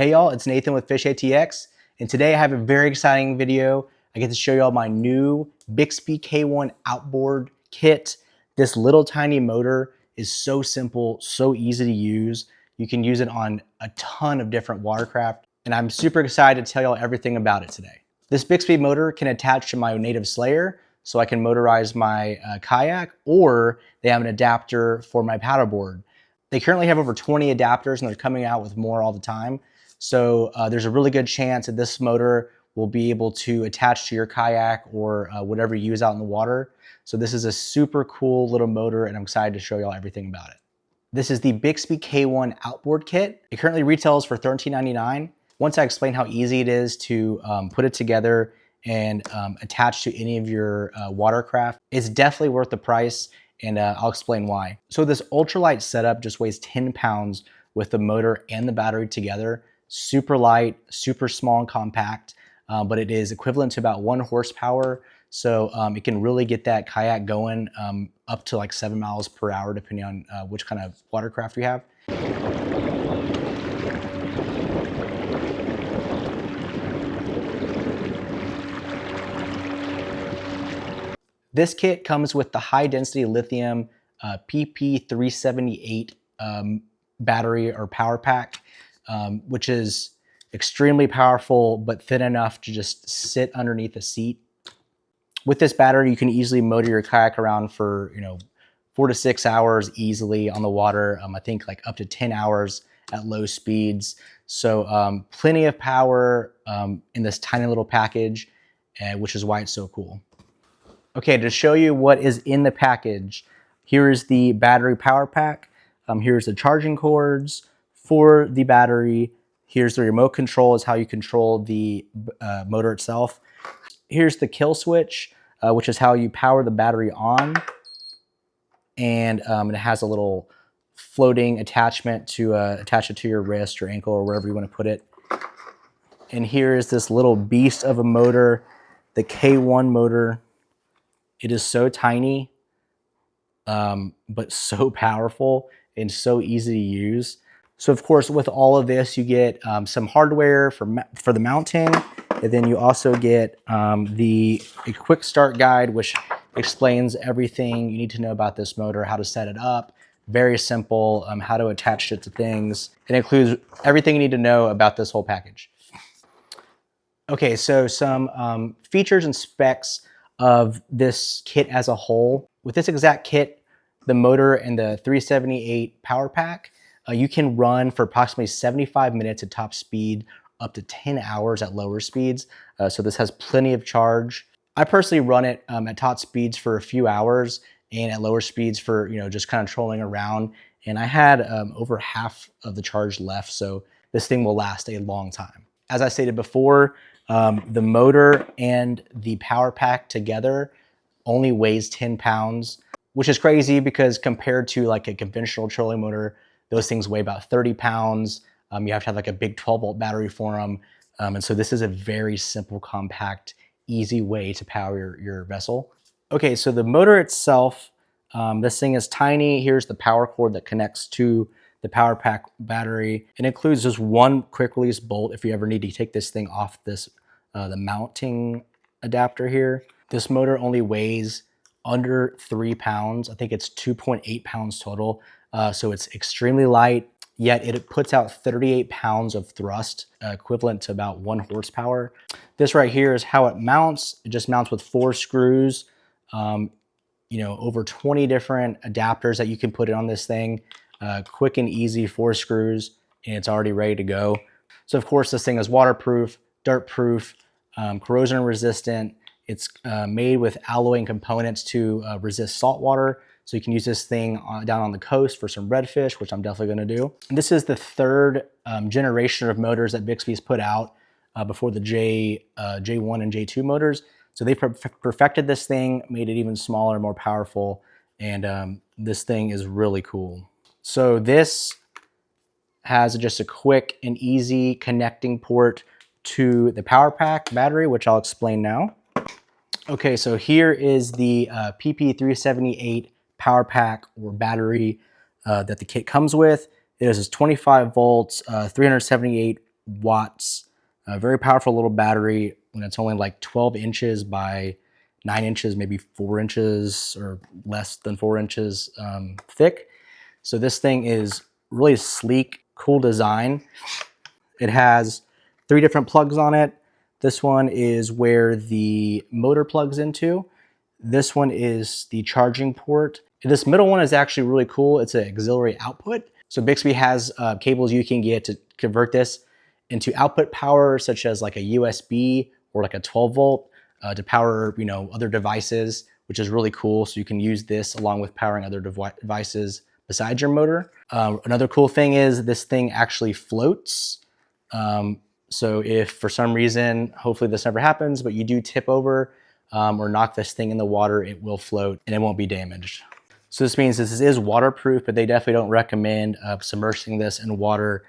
Hey y'all, it's Nathan with Fish ATX, and today I have a very exciting video. I get to show y'all my new Bixpy K-1 outboard kit. This little tiny motor is so simple, so easy to use. You can use it on a ton of different watercraft, and I'm super excited to tell y'all everything about it today. This Bixpy motor can attach to my native Slayer, so I can motorize my kayak, or they have an adapter for my paddleboard. They currently have over 20 adapters, and they're coming out with more all the time. So there's a really good chance that this motor will be able to attach to your kayak or whatever you use out in the water. So this is a super cool little motor, and I'm excited to show y'all everything about it. This is the Bixpy K-1 outboard kit. It currently retails for $13.99. Once I explain how easy it is to put it together and attach to any of your watercraft, it's definitely worth the price, and I'll explain why. So this ultralight setup just weighs 10 pounds with the motor and the battery together. Super light, super small and compact, but it is equivalent to about 1 horsepower. So it can really get that kayak going up to like 7 miles per hour, depending on which kind of watercraft you have. This kit comes with the high density lithium PP378 battery or power pack, which is extremely powerful but thin enough to just sit underneath the seat. With this battery, you can easily motor your kayak around for 4 to 6 hours easily on the water. I think like up to 10 hours at low speeds. So plenty of power in this tiny little package, which is why it's so cool. Okay, to show you what is in the package, here is the battery power pack. Here's the charging cords for the battery. Here's the remote control, is how you control the motor itself. Here's the kill switch, which is how you power the battery on. And it has a little floating attachment to attach it to your wrist or ankle or wherever you want to put it. And here is this little beast of a motor, the K-1 motor. It is so tiny, but so powerful and so easy to use. So of course, with all of this, you get some hardware for the mounting, and then you also get a quick start guide, which explains everything you need to know about this motor, how to set it up, very simple, how to attach it to things. It includes everything you need to know about this whole package. Okay, so some features and specs of this kit as a whole. With this exact kit, the motor and the 378 power pack, you can run for approximately 75 minutes at top speed, up to 10 hours at lower speeds. So this has plenty of charge. I personally run it at top speeds for a few hours and at lower speeds for just kind of trolling around. And I had over half of the charge left, so this thing will last a long time. As I stated before, the motor and the power pack together only weighs 10 pounds, which is crazy because compared to like a conventional trolling motor, those things weigh about 30 pounds. You have to have like a big 12-volt battery for them. And so this is a very simple, compact, easy way to power your vessel. Okay, so the motor itself, this thing is tiny. Here's the power cord that connects to the power pack battery. It includes just one quick release bolt if you ever need to take this thing off the mounting adapter here. This motor only weighs under 3 pounds. I think it's 2.8 pounds total. So it's extremely light, yet it puts out 38 pounds of thrust, equivalent to about 1 horsepower. This right here is how it mounts. It just mounts with 4 screws, over 20 different adapters that you can put on this thing. Quick and easy 4 screws, and it's already ready to go. So of course this thing is waterproof, dirt proof, corrosion resistant. It's made with alloying components to resist salt water. So you can use this thing down on the coast for some redfish, which I'm definitely gonna do. And this is the 3rd generation of motors that Bixpy's put out before the J1 and J2 motors. So they perfected this thing, made it even smaller, more powerful, and this thing is really cool. So this has just a quick and easy connecting port to the power pack battery, which I'll explain now. Okay, so here is the PP378 power pack or battery that the kit comes with. It is 25 volts, 378 watts. A very powerful little battery when it's only like 12 inches by 9 inches, maybe 4 inches or less than 4 inches thick. So this thing is really sleek, cool design. It has 3 different plugs on it. This one is where the motor plugs into. This one is the charging port. This middle one is actually really cool. It's an auxiliary output. So Bixpy has cables you can get to convert this into output power, such as like a USB or like a 12 volt to power, other devices, which is really cool. So you can use this along with powering other devices besides your motor. Another cool thing is this thing actually floats. So if for some reason, hopefully this never happens, but you do tip over or knock this thing in the water, it will float and it won't be damaged. So this means this is waterproof, but they definitely don't recommend submersing this in water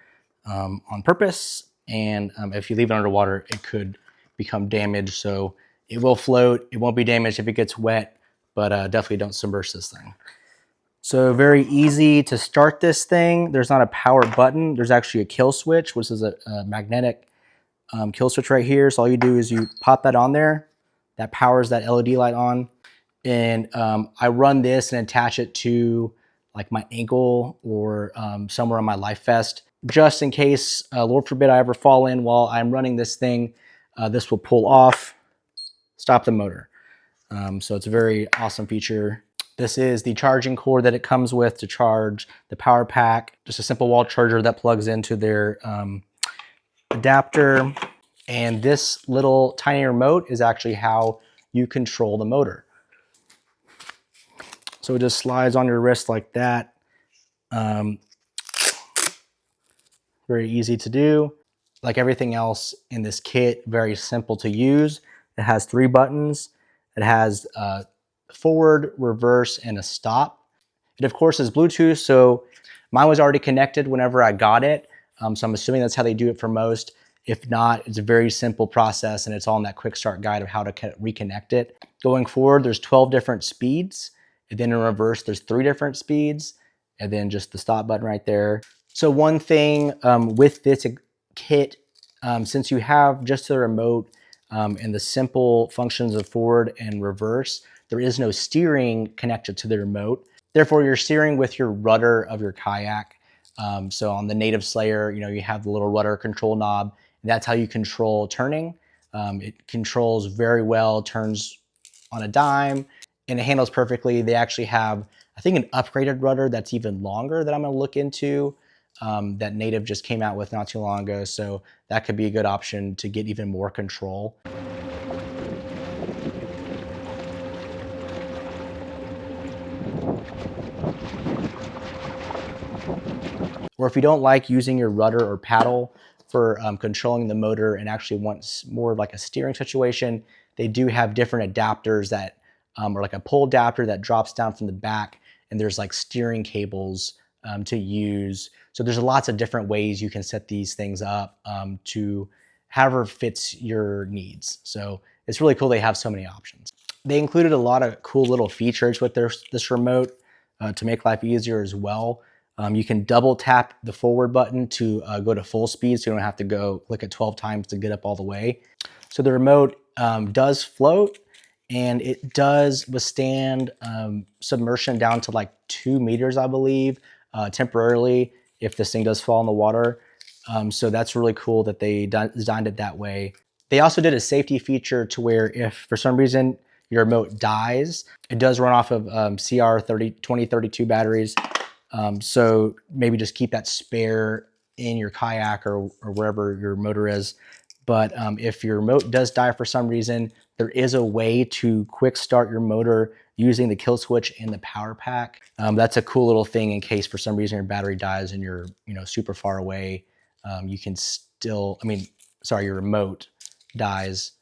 on purpose. And if you leave it underwater, it could become damaged. So it will float. It won't be damaged if it gets wet, but definitely don't submerge this thing. So very easy to start this thing. There's not a power button. There's actually a kill switch, which is a magnetic kill switch right here. So all you do is you pop that on there. That powers that LED light on. And I run this and attach it to like my ankle or somewhere on my life vest, just in case, Lord forbid, I ever fall in while I'm running this thing. This will pull off, stop the motor. So it's a very awesome feature. This is the charging cord that it comes with to charge the power pack. Just a simple wall charger that plugs into their adapter. And this little tiny remote is actually how you control the motor. So it just slides on your wrist like that. Very easy to do. Like everything else in this kit, very simple to use. It has 3 buttons. It has forward, reverse, and a stop. It of course is Bluetooth, so mine was already connected whenever I got it. So I'm assuming that's how they do it for most. If not, it's a very simple process and it's all in that quick start guide of how to reconnect it. Going forward, there's 12 different speeds. And then in reverse, there's 3 different speeds. And then just the stop button right there. So one thing with this kit, since you have just the remote and the simple functions of forward and reverse, there is no steering connected to the remote. Therefore, you're steering with your rudder of your kayak. So on the native Slayer, you have the little rudder control knob. And that's how you control turning. It controls very well, turns on a dime, and it handles perfectly. They actually have, I think, an upgraded rudder that's even longer that I'm gonna look into that Native just came out with not too long ago. So that could be a good option to get even more control. Or if you don't like using your rudder or paddle for controlling the motor and actually want more of like a steering situation, they do have different adapters that are like a pull adapter that drops down from the back, and there's like steering cables to use. So there's lots of different ways you can set these things up to however fits your needs. So it's really cool they have so many options. They included a lot of cool little features with this remote to make life easier as well. You can double tap the forward button to go to full speed, so you don't have to go click it 12 times to get up all the way. So the remote does float, and it does withstand submersion down to like 2 meters, I believe, temporarily if this thing does fall in the water. So that's really cool that they designed it that way. They also did a safety feature to where if for some reason your remote dies, it does run off of CR2032 batteries. So maybe just keep that spare in your kayak or wherever your motor is. But if your remote does die for some reason, there is a way to quick start your motor using the kill switch and the power pack. That's a cool little thing in case for some reason your battery dies and you're super far away. You can still, your remote dies.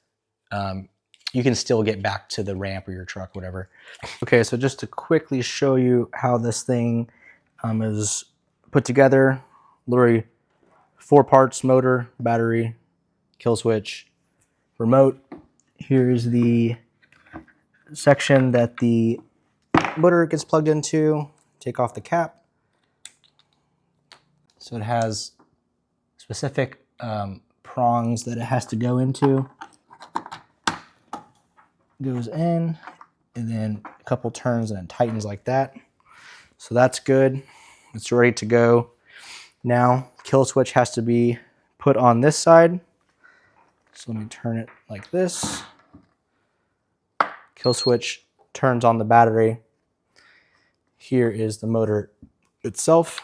You can still get back to the ramp or your truck, whatever. Okay, so just to quickly show you how this thing is put together. Literally 4 parts: motor, battery, kill switch, remote. Here's the section that the motor gets plugged into. Take off the cap. So it has specific prongs that it has to go into. Goes in, and then a couple turns and it tightens like that. So that's good. It's ready to go. Now, kill switch has to be put on this side. So let me turn it like this. Kill switch turns on the battery. Here is the motor itself,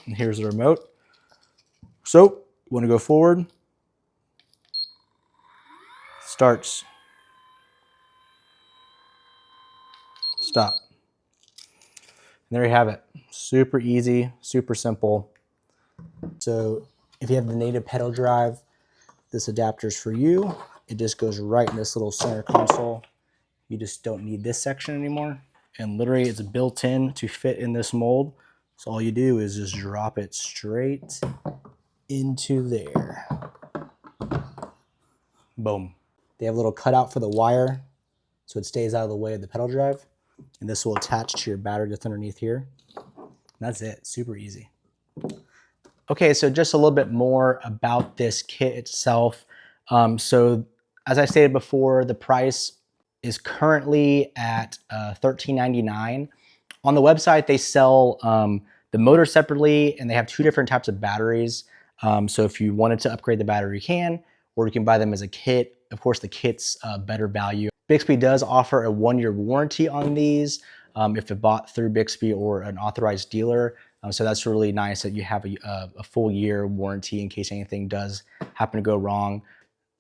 and here's the remote. So, want to go forward. Starts. Stop. And there you have it. Super easy, super simple. So if you have the native pedal drive, this adapter's for you. It just goes right in this little center console. You just don't need this section anymore. And literally it's built in to fit in this mold. So all you do is just drop it straight into there. Boom. They have a little cutout for the wire so it stays out of the way of the pedal drive. And this will attach to your battery that's underneath here. And that's it, super easy. Okay, so just a little bit more about this kit itself. So as I stated before, the price is currently at $13.99. On the website, they sell the motor separately, and they have two different types of batteries. So if you wanted to upgrade the battery, you can, or you can buy them as a kit. Of course, the kit's better value. Bixpy does offer a 1-year warranty on these if it bought through Bixpy or an authorized dealer. So that's really nice that you have a full year warranty in case anything does happen to go wrong.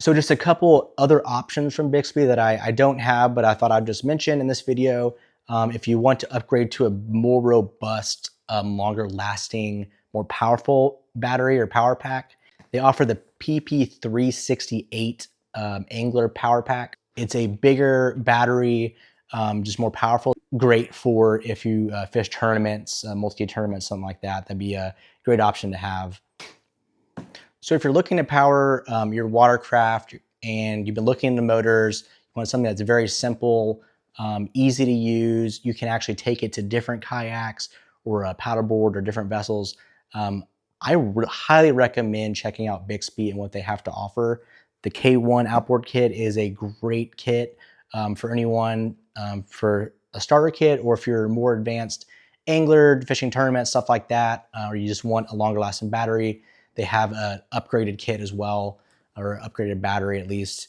So just a couple other options from Bixpy that I don't have, but I thought I'd just mention in this video. If you want to upgrade to a more robust, longer lasting, more powerful battery or power pack, they offer the PP368 Angler Power Pack. It's a bigger battery, just more powerful. Great for if you fish tournaments, multi-tournaments, something like that. That'd be a great option to have. So if you're looking to power your watercraft and you've been looking into motors, you want something that's very simple, easy to use. You can actually take it to different kayaks or a paddleboard or different vessels. I highly recommend checking out Bixpy and what they have to offer. The K-1 outboard kit is a great kit for anyone, for a starter kit, or if you're more advanced angler, fishing tournaments, stuff like that, or you just want a longer lasting battery, they have an upgraded kit as well, or upgraded battery at least.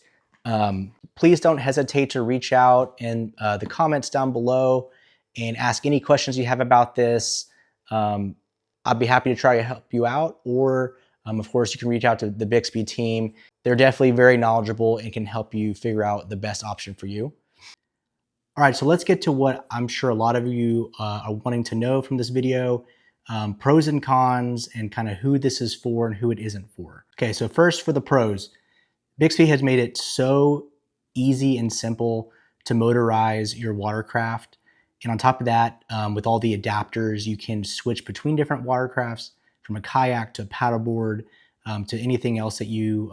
Please don't hesitate to reach out in the comments down below and ask any questions you have about this. I'd be happy to try to help you out, or of course you can reach out to the Bixpy team. They're definitely very knowledgeable and can help you figure out the best option for you. All right, so let's get to what I'm sure a lot of you are wanting to know from this video, pros and cons, and kind of who this is for and who it isn't for. Okay, so first for the pros. Bixpy has made it so easy and simple to motorize your watercraft. And on top of that, with all the adapters, you can switch between different watercrafts, from a kayak to a paddleboard to anything else that you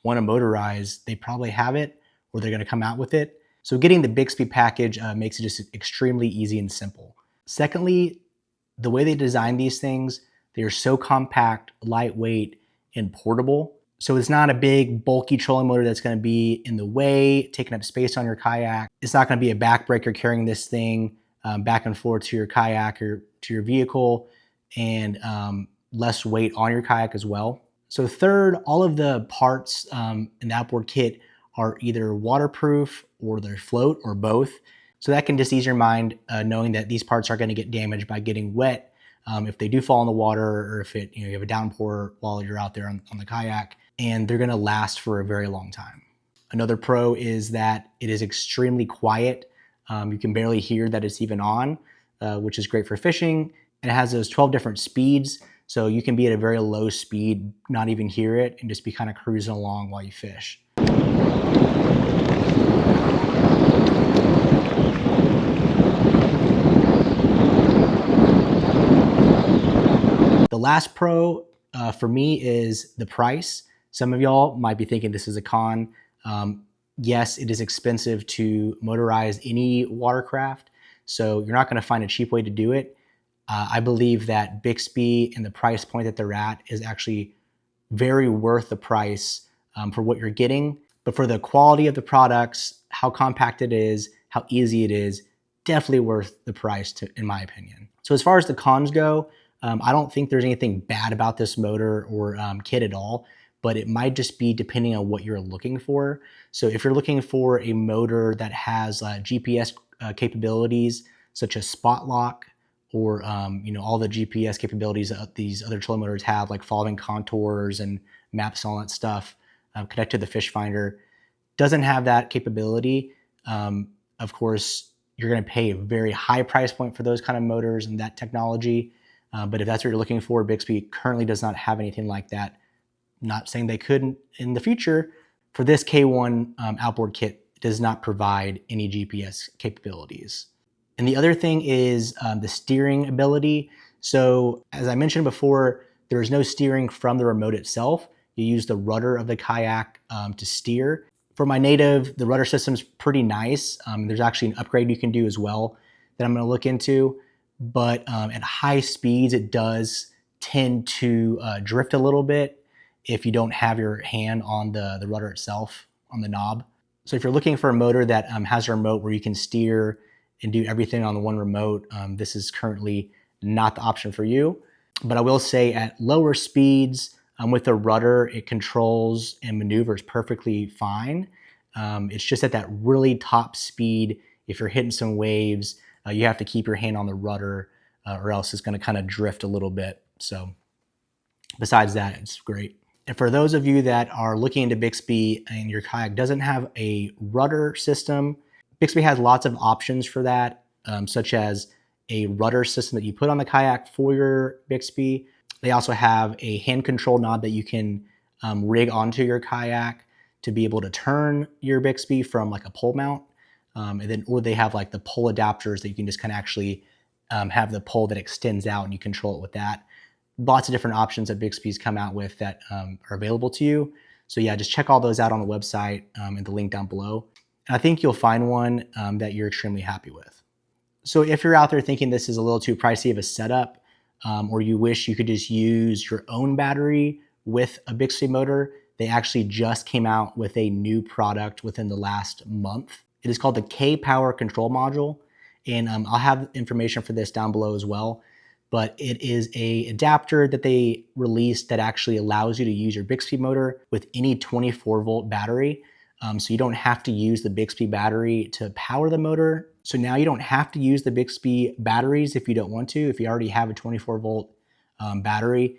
want to motorize. They probably have it, or they're going to come out with it. So getting the Bixpy package makes it just extremely easy and simple. Secondly, the way they design these things, they are so compact, lightweight, and portable. So it's not a big, bulky trolling motor that's going to be in the way, taking up space on your kayak. It's not going to be a backbreaker carrying this thing back and forth to your kayak or to your vehicle, and less weight on your kayak as well. So third, all of the parts in the outboard kit are either waterproof or they're float or both. So that can just ease your mind knowing that these parts are going to get damaged by getting wet if they do fall in the water, or if you have a downpour while you're out there on the kayak, and they're going to last for a very long time. Another pro is that it is extremely quiet. You can barely hear that it's even on, which is great for fishing. And it has those 12 different speeds, so you can be at a very low speed, not even hear it, and just be kind of cruising along while you fish. The last pro for me is the price. Some of y'all might be thinking this is a con. Yes, it is expensive to motorize any watercraft, so you're not going to find a cheap way to do it. I believe that Bixpy and the price point that they're at is actually very worth the price for what you're getting. But for the quality of the products, how compact it is, how easy it is, definitely worth the price, in my opinion. So as far as the cons go, I don't think there's anything bad about this motor or kit at all, but it might just be depending on what you're looking for. So if you're looking for a motor that has GPS capabilities, such as spot lock, or all the GPS capabilities that these other trolling motors have, like following contours and maps and all that stuff, connected to the fish finder, doesn't have that capability. Of course, you're going to pay a very high price point for those kind of motors and that technology. But if that's what you're looking for, Bixpy currently does not have anything like that. Not saying they couldn't in the future. For this K-1 outboard kit, it does not provide any GPS capabilities. And the other thing is the steering ability. So as I mentioned before, there is no steering from the remote itself. You use the rudder of the kayak to steer. For my native, the rudder system's pretty nice. There's actually an upgrade you can do as well that I'm going to look into. But at high speeds, it does tend to drift a little bit if you don't have your hand on the rudder itself, on the knob. So if you're looking for a motor that has a remote where you can steer and do everything on the one remote, this is currently not the option for you. But I will say at lower speeds, with the rudder, it controls and maneuvers perfectly fine. It's just at that really top speed, if you're hitting some waves, you have to keep your hand on the rudder or else it's going to kind of drift a little bit. So besides that, it's great. And for those of you that are looking into Bixpy and your kayak doesn't have a rudder system, Bixpy has lots of options for that, such as a rudder system that you put on the kayak for your Bixpy. They also have a hand control knob that you can rig onto your kayak to be able to turn your Bixpy from like a pole mount. Or they have like the pole adapters that you can just kind of actually have the pole that extends out and you control it with that. Lots of different options that Bixpy's come out with that are available to you. So yeah, just check all those out on the website and the link down below. And I think you'll find one that you're extremely happy with. So if you're out there thinking this is a little too pricey of a setup, or you wish you could just use your own battery with a Bixpy motor, they actually just came out with a new product within the last month. It is called the K-Power Control Module, and I'll have information for this down below as well. But it is an adapter that they released that actually allows you to use your Bixpy motor with any 24-volt battery. So you don't have to use the Bixpy battery to power the motor. So now you don't have to use the Bixpy batteries if you don't want to. If you already have a 24-volt battery,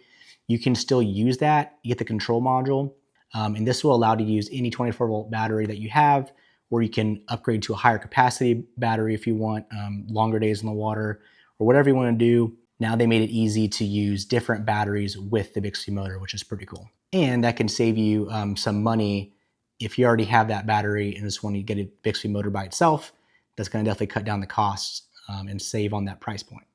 you can still use that. You get the control module. And this will allow you to use any 24-volt battery that you have, or you can upgrade to a higher capacity battery if you want longer days in the water, or whatever you want to do. Now they made it easy to use different batteries with the Bixpy motor, which is pretty cool. And that can save you some money if you already have that battery and just want to get a Bixpy motor by itself. That's going to definitely cut down the costs and save on that price point.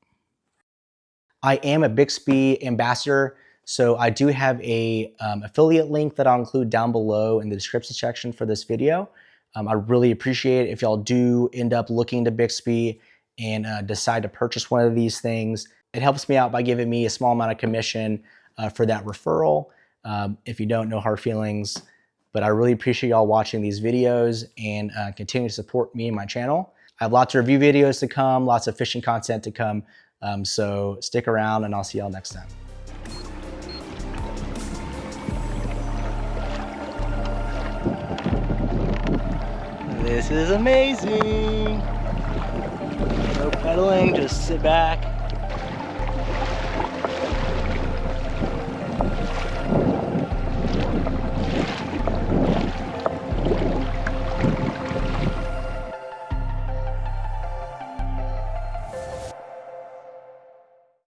I am a Bixpy ambassador, so I do have a affiliate link that I'll include down below in the description section for this video. I really appreciate it if y'all do end up looking to Bixpy and decide to purchase one of these things. It helps me out by giving me a small amount of commission for that referral. If you don't, no hard feelings. But I really appreciate y'all watching these videos and continue to support me and my channel. I have lots of review videos to come, lots of fishing content to come. So stick around and I'll see y'all next time. This is amazing. No pedaling, just sit back,